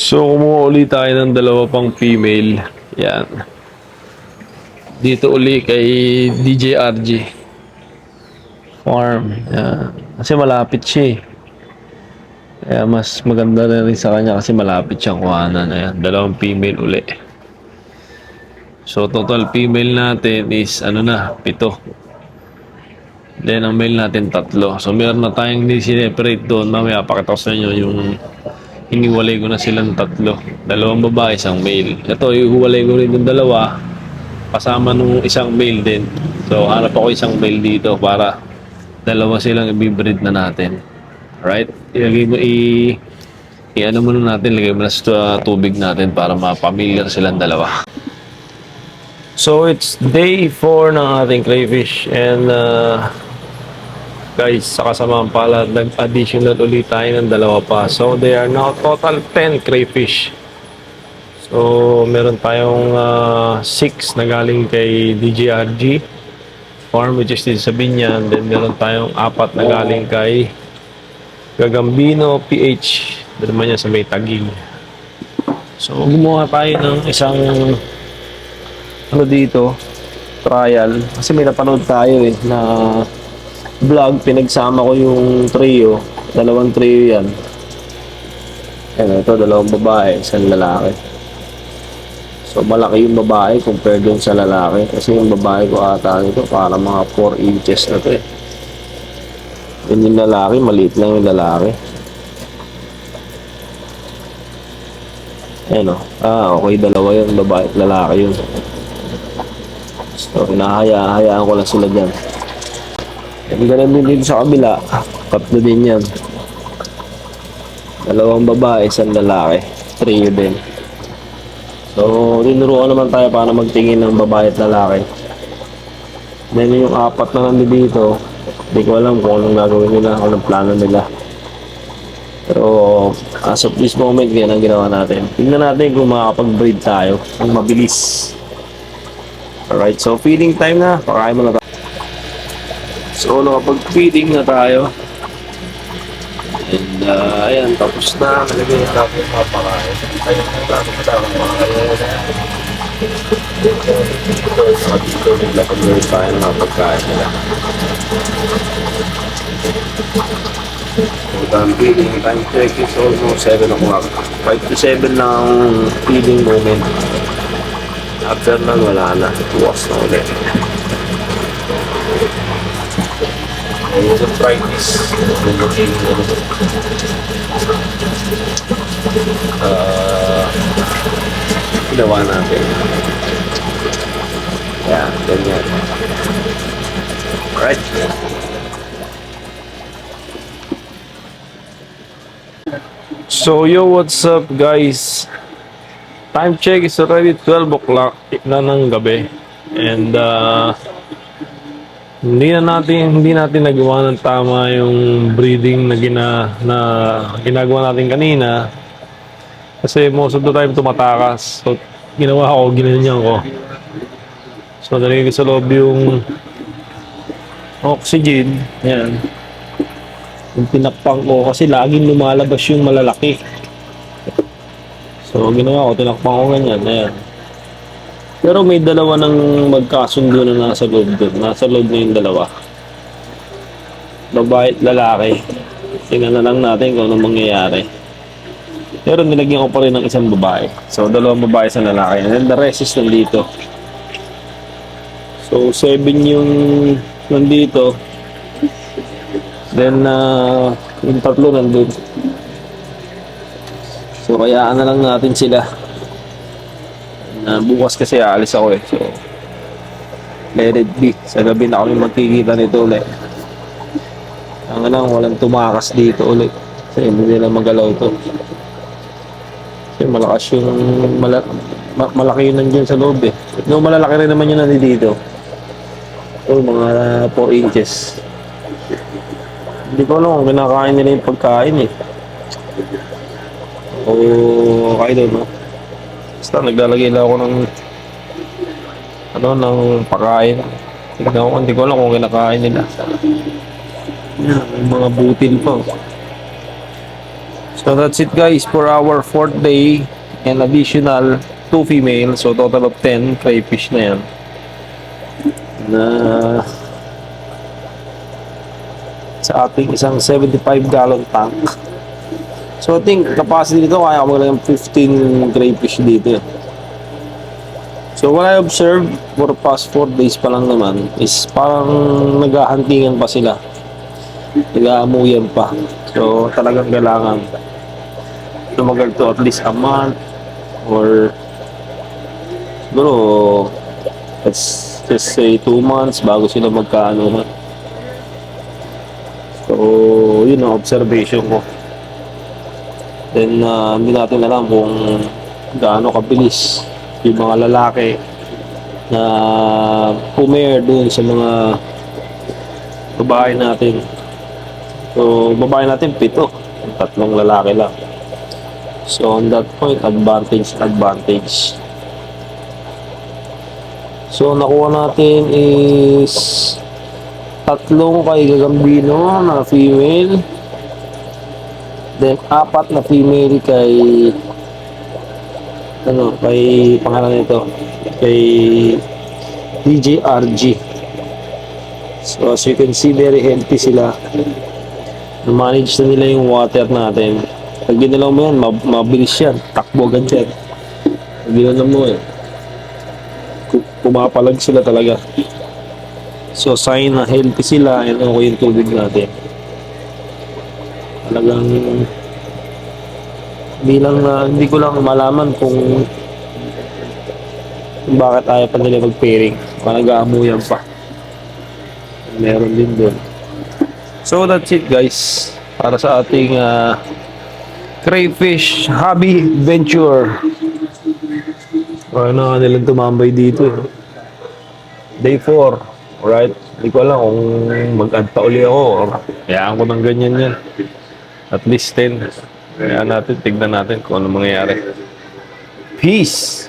So, kumuha uli tayo ng dalawa pang female. Yan. Dito uli kay DJRG Farm. Yan. Kasi malapit siya eh. Kaya mas maganda na rin sa kanya kasi malapit siyang kuhanan. Ayan, dalawang female uli. So, total female natin is ano na, 7. Then, ang male natin 3. So, meron na tayong ni-separate doon. Mamaya, pakita ko sa inyo yung hiniwalay ko na silang 3. Dalawang babae, isang male. Ito, ihuwalay ko rin yung dalawa. Kasama nung isang male din. So, hanap ako isang male dito para dalawa silang i-breed na natin. Alright? Ilagay mo i-ano muna natin, lagay mo na sa tubig natin para ma-familiar silang dalawa. So, it's day 4 ng ating crayfish and guys, sa kasamang palad, nag-additional ulit tayo ng dalawa pa. So, they are now total 10 crayfish. So, meron tayong 6 na galing kay DJRG Farm, which is dito sa Binyan. Then, meron tayong 4 na galing kay Gagambino PH. Doon naman yan sa may Taguig. So, gumawa tayo ng isang dito, trial. Kasi may napanood tayo na vlog, pinagsama ko yung trio. Dalawang trio yan. Ayan, ito, dalawang babae, isang lalaki. So, malaki yung babae compared dun sa lalaki. Kasi yung babae ko ata nito, para mga 4 inches na to eh. Yun yung lalaki, maliit lang yung lalaki. Ayan o. Okay, dalawa yun, babae at lalaki yun. So, hinahayaan ko lang sila dyan. Yung ganun din dito sa kabila, 3 din yan. Dalawang babae, isang lalaki. Trio din. So, tinuruan naman tayo para magtingin ng babae at lalaki. Then yung 4 na nandito dito, hindi ko alam kung anong gagawin nila, kung anong plano nila. Pero as of this moment, yan ang ginawa natin. Tingnan natin kung makakapag-breed tayo ng mabilis. Alright, so feeding time na. Pakain mo na tayo. So, nakapag-feeding na tayo. And, ayan, tapos na. Nalagay na natin yung mga pakain. Tayo na natin ang mga kayo. Dito, naglapag-breed tayo ng mga pagkain nila. So, time feeding. Time check is almost 7 o'clock. 5 to 7 ng feeding moment. After nun, wala na. Tuwas na ulit. Yung try this. Ginawa natin. Yan, ganyan. Alright. So, yo, what's up, guys? Time check is already 12 o'clock na ng gabi. And, hindi natin nagawa ng tama yung breeding na ginagawa natin kanina. Kasi most of the time tumatakas. So, ginawa ko, ginanyan ko. So, nalagay ko sa loob yung oxygen. Yan. Yung tinakpang ko kasi laging lumalabas yung malalaki. So, ginawa ko, tinakpang ko ganyan. Ayan. Pero may dalawa ng magkasundo na nasa loob doon. Nasa loob na yung dalawa. Babae at lalaki. Tingnan na lang natin kung anong mangyayari. Pero nilagyan ko pa rin ng isang babae. So, dalawang babae sa lalaki. And then the rest is nandito. So, 7 yung nandito. Then, yung 3 nandun. So, kayaan na lang natin sila. Bukas kasi aalis ako eh. So, let it be. Sa gabi na kami magkikita nito ulit. Ang walang tumakas dito ulit. Kasi hindi nila magalaw to. Kasi malakas yung malaki yun nandiyan sa loob eh. No, malalaki rin naman yun nandito. Oh, mga 4 inches. Hindi ko alam kung kinakain nila yung pagkain eh. O, I don't know. Basta naglalagay lang ako ng pagkain. Hindi ko alam kung kinakain nila. Yan, mga butil pa. So that's it guys for our fourth day and additional 2 female. So total of 10 crayfish na yan. Na sa ating isang 75-gallon tank. So I think capacity nito kaya ko lang 15 crayfish dito. So what I observed for past 4 days pa lang naman is parang naghahuntingan pa sila. Nag-aamuyan pa. So talagang kailangan tumagal to at least a month or siguro let's just say 2 months bago sila magkaano. So yun ang observation ko. Then hindi natin alam kung gaano kabilis yung mga lalaki na pumare dun sa mga babae natin. So babae natin 7, 3 lalaki lang. So on that point, advantage. So nakuha natin is 3 kay Gagambino na female. Then 4 na female kay pangalan nito, kay DJRG. So as you can see, very healthy sila. Na-manage na nila yung water natin. Pag ginalaw mo yan, mabilis yan. Takbo agad yan. Pag ginalaw mo yan, pumapalag sila talaga. So sign na healthy sila and okay yung tubig natin. Talagang hindi ko lang malaman kung bakit ayaw pa nila mag-pairing. Baka nag-aamuyan pa. Meron din doon. So that's it guys. Para sa ating crayfish hobby venture. Ano nga nilang tumambay dito eh. Day 4. Alright. Hindi ko alam kung mag-adpa uli ako or hayaan ko ng ganyan yan. At least 10. Kaya natin, tignan natin kung ano mangyayari. Peace!